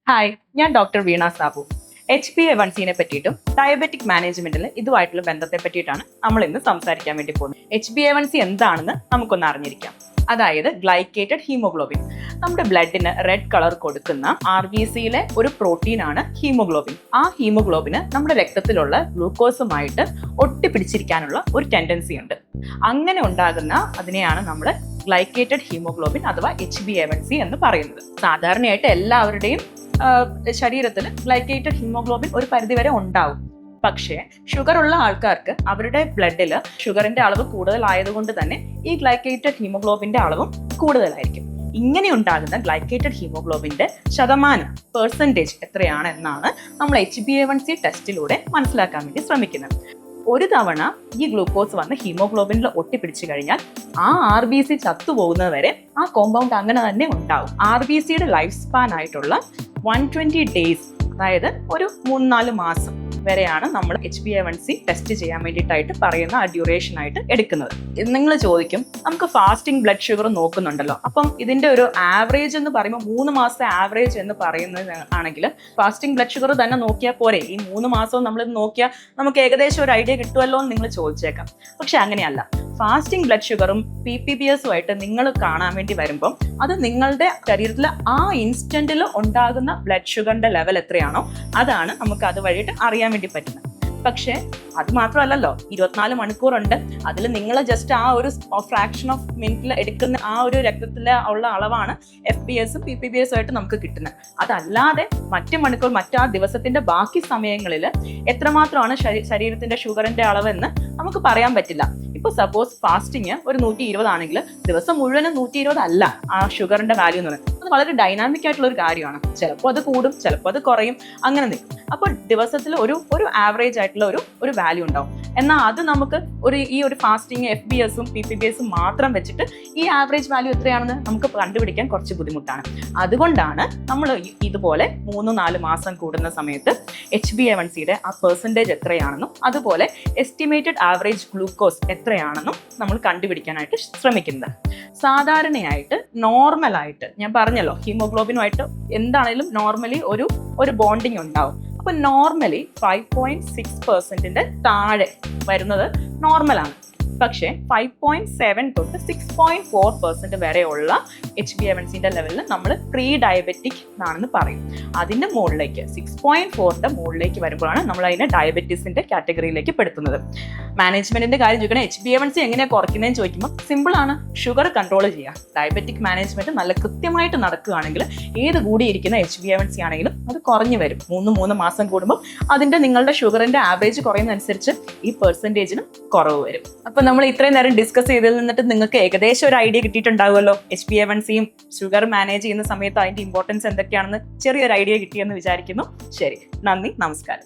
Hi, ഞാൻ doctor വീണ Sabu. HbA1c പറ്റിയിട്ടും diabetic മാനേജ്മെന്റിൽ ഇതുമായിട്ടുള്ള ബന്ധത്തെ പറ്റിയിട്ടാണ് നമ്മൾ ഇന്ന് സംസാരിക്കാൻ വേണ്ടി പോകുന്നത്. HbA1c എന്താണെന്ന് നമുക്കൊന്ന് അറിഞ്ഞിരിക്കാം. അതായത് ഗ്ലൈക്കേറ്റഡ് ഹീമോഗ്ലോബിൻ. നമ്മുടെ ബ്ലഡിന് റെഡ് കളർ കൊടുക്കുന്ന RBCയിലെ ഒരു പ്രോട്ടീനാണ് ഹീമോഗ്ലോബിൻ. ആ ഹീമോഗ്ലോബിന് നമ്മുടെ രക്തത്തിലുള്ള ഗ്ലൂക്കോസുമായിട്ട് ഒട്ടിപ്പിടിച്ചിരിക്കാനുള്ള ഒരു ടെൻഡൻസി ഉണ്ട്. അങ്ങനെ ഉണ്ടാകുന്ന അതിനെയാണ് നമ്മൾ ഗ്ലൈക്കേറ്റഡ് ഹീമോഗ്ലോബിൻ അഥവാ HbA1c എന്ന് പറയുന്നത്. സാധാരണയായിട്ട് എല്ലാവരുടെയും ശരീരത്തിൽ ഗ്ലൈക്കേറ്റഡ് ഹീമോഗ്ലോബിൻ ഒരു പരിധിവരെ ഉണ്ടാവും. പക്ഷേ ഷുഗർ ഉള്ള ആൾക്കാർക്ക് അവരുടെ ബ്ലഡിൽ ഷുഗറിന്റെ അളവ് കൂടുതലായതുകൊണ്ട് തന്നെ ഈ ഗ്ലൈക്കേറ്റഡ് ഹീമോഗ്ലോബിന്റെ അളവും കൂടുതലായിരിക്കും. ഇങ്ങനെ ഉണ്ടാകുന്ന ഗ്ലൈക്കേറ്റഡ് ഹീമോഗ്ലോബിന്റെ പെർസെൻറ്റേജ് എത്രയാണ് എന്നാണ് നമ്മൾ HbA1c ടെസ്റ്റിലൂടെ മനസ്സിലാക്കാൻ വേണ്ടി ശ്രമിക്കുന്നത്. ഒരു തവണ ഈ ഗ്ലൂക്കോസ് വന്ന് ഹീമോഗ്ലോബിനിൽ ഒട്ടിപ്പിടിച്ചു കഴിഞ്ഞാൽ ആ RBC ചത്തുപോകുന്നത് വരെ ആ കോമ്പൗണ്ട് അങ്ങനെ തന്നെ ഉണ്ടാവും. RBCയുടെ ലൈഫ് സ്പാൻ ആയിട്ടുള്ള 120 days, അതായത് ഒരു 3-4 മാസം വരെയാണ് നമ്മൾ HbA1c ടെസ്റ്റ് ചെയ്യാൻ വേണ്ടിയിട്ടായിട്ട് പറയുന്ന ആ ഡ്യൂറേഷൻ ആയിട്ട് എടുക്കുന്നത്. നിങ്ങൾ ചോദിക്കും, നമുക്ക് ഫാസ്റ്റിംഗ് ബ്ലഡ് ഷുഗർ നോക്കുന്നുണ്ടല്ലോ, അപ്പം ഇതിന്റെ ഒരു ആവറേജ് എന്ന് പറയുമ്പോൾ 3 മാസത്തെ ആവറേജ് എന്ന് പറയുന്നത് ആണെങ്കിൽ ഫാസ്റ്റിംഗ് ബ്ലഡ് ഷുഗർ തന്നെ നോക്കിയാൽ പോരെ? ഈ 3 മാസവും നമ്മൾ നോക്കിയാൽ നമുക്ക് ഏകദേശം ഒരു ഐഡിയ കിട്ടുമല്ലോ എന്ന് നിങ്ങൾ ചോദിച്ചേക്കാം. പക്ഷെ അങ്ങനെയല്ല. ഫാസ്റ്റിംഗ് ബ്ലഡ് ഷുഗറും PPBS-ഉമായിട്ട് നിങ്ങൾ കാണാൻ വേണ്ടി വരുമ്പം അത് നിങ്ങളുടെ ശരീരത്തിൽ ആ ഇൻസ്റ്റന്റിൽ ഉണ്ടാകുന്ന ബ്ലഡ് ഷുഗറിന്റെ ലെവൽ എത്രയാണോ അതാണ് നമുക്ക് അത് വഴിയിട്ട് അറിയാൻ വേണ്ടി പറ്റുന്നത്. പക്ഷേ അത് മാത്രമല്ലല്ലോ, 24 മണിക്കൂറുണ്ട്. അതിൽ നിങ്ങൾ ജസ്റ്റ് ആ ഒരു ഫ്രാക്ഷൻ ഓഫ് മിനിറ്റിൽ എടുക്കുന്ന ആ ഒരു രക്തത്തിലെ ഉള്ള അളവാണ് FBS-ഉം PPBS-ഉം ആയിട്ട് നമുക്ക് കിട്ടുന്നത്. അതല്ലാതെ മറ്റാ ദിവസത്തിന്റെ ബാക്കി സമയങ്ങളിൽ എത്രമാത്രമാണ് ശരീരത്തിന്റെ ഷുഗറിന്റെ അളവെന്ന് നമുക്ക് പറയാൻ പറ്റില്ല. ഇപ്പോൾ സപ്പോസ് ഫാസ്റ്റിങ് ഒരു 120 ആണെങ്കിൽ ദിവസം മുഴുവനും 120 അല്ല ആ ഷുഗറിന്റെ വാല്യൂ എന്ന് പറയുന്നത്. അത് വളരെ ഡൈനാമിക് ആയിട്ടുള്ള ഒരു കാര്യമാണ്. ചിലപ്പോൾ അത് കൂടും, ചിലപ്പോൾ അത് കുറയും, അങ്ങനെ നിൽക്കും. അപ്പോൾ ദിവസത്തിൽ ഒരു ആവറേജ് ആയിട്ടുള്ള ഒരു വാല്യൂ ഉണ്ടാവും. എന്നാൽ അത് നമുക്ക് ഈ ഒരു ഫാസ്റ്റിംഗ് FBS-ഉം PPBS-ഉം മാത്രം വെച്ചിട്ട് ഈ ആവറേജ് വാല്യൂ എത്രയാണെന്ന് നമുക്ക് കണ്ടുപിടിക്കാൻ കുറച്ച് ബുദ്ധിമുട്ടാണ്. അതുകൊണ്ടാണ് നമ്മൾ ഇതുപോലെ 3-4 മാസം കൂടുന്ന സമയത്ത് HbA1cയുടെ ആ പെർസെൻറ്റേജ് എത്രയാണെന്നും അതുപോലെ എസ്റ്റിമേറ്റഡ് ആവറേജ് ഗ്ലൂക്കോസ് എത്രയാണെന്നും നമ്മൾ കണ്ടുപിടിക്കാനായിട്ട് ശ്രമിക്കുന്നത്. സാധാരണയായിട്ട് നോർമലായിട്ട് ഞാൻ പറഞ്ഞല്ലോ, ഹീമോഗ്ലോബിനുമായിട്ട് എന്താണെങ്കിലും നോർമലി ഒരു ബോണ്ടിങ് ഉണ്ടാവും. അപ്പൊ നോർമലി 5.6% താഴെ വരുന്നത് നോർമലാണ്. പക്ഷേ 5.7 തൊട്ട് 6.4% വരെയുള്ള HbA1cന്റെ ലെവലിൽ നമ്മൾ പ്രീ ഡയബറ്റിക് എന്നാണെന്ന് പറയും. അതിന്റെ മുകളിലേക്ക് 6.4ന്റെ മുകളിലേക്ക് വരുമ്പോഴാണ് നമ്മൾ അതിനെ ഡയബറ്റീസിന്റെ കാറ്റഗറിയിലേക്ക് പെടുത്തുന്നത്. മാനേജ്മെന്റിന്റെ കാര്യം ചോദിക്കണം, HbA1c എങ്ങനെയാണ് കുറയ്ക്കുന്നതെന്ന് ചോദിക്കുമ്പോൾ സിമ്പിൾ ആണ്, ഷുഗർ കൺട്രോൾ ചെയ്യുക. ഡയബറ്റിക് മാനേജ്മെന്റ് നല്ല കൃത്യമായിട്ട് നടക്കുകയാണെങ്കിൽ ഏത് കൂടിയിരിക്കുന്ന HbA1c ആണെങ്കിലും അത് കുറഞ്ഞു വരും. 3 മാസം കൂടുമ്പോൾ അതിന്റെ നിങ്ങളുടെ ഷുഗറിന്റെ ആവറേജ് കുറയുന്നതനുസരിച്ച് ഈ പെർസെൻറ്റേജിന് കുറവ് വരും. അപ്പൊ നമ്മൾ ഇത്രയും നേരം ഡിസ്കസ് ചെയ്തതിൽ നിന്നിട്ട് നിങ്ങൾക്ക് ഏകദേശം ഒരു ഐഡിയ കിട്ടിയിട്ടുണ്ടാവുമല്ലോ. HbA1cയും ഷുഗർ മാനേജ് ചെയ്യുന്ന സമയത്ത് അതിന്റെ ഇമ്പോർട്ടൻസ് എന്തൊക്കെയാണെന്ന് ചെറിയൊരു ഐഡിയ കിട്ടിയെന്ന് വിചാരിക്കുന്നു. ശരി, നന്ദി, നമസ്കാരം.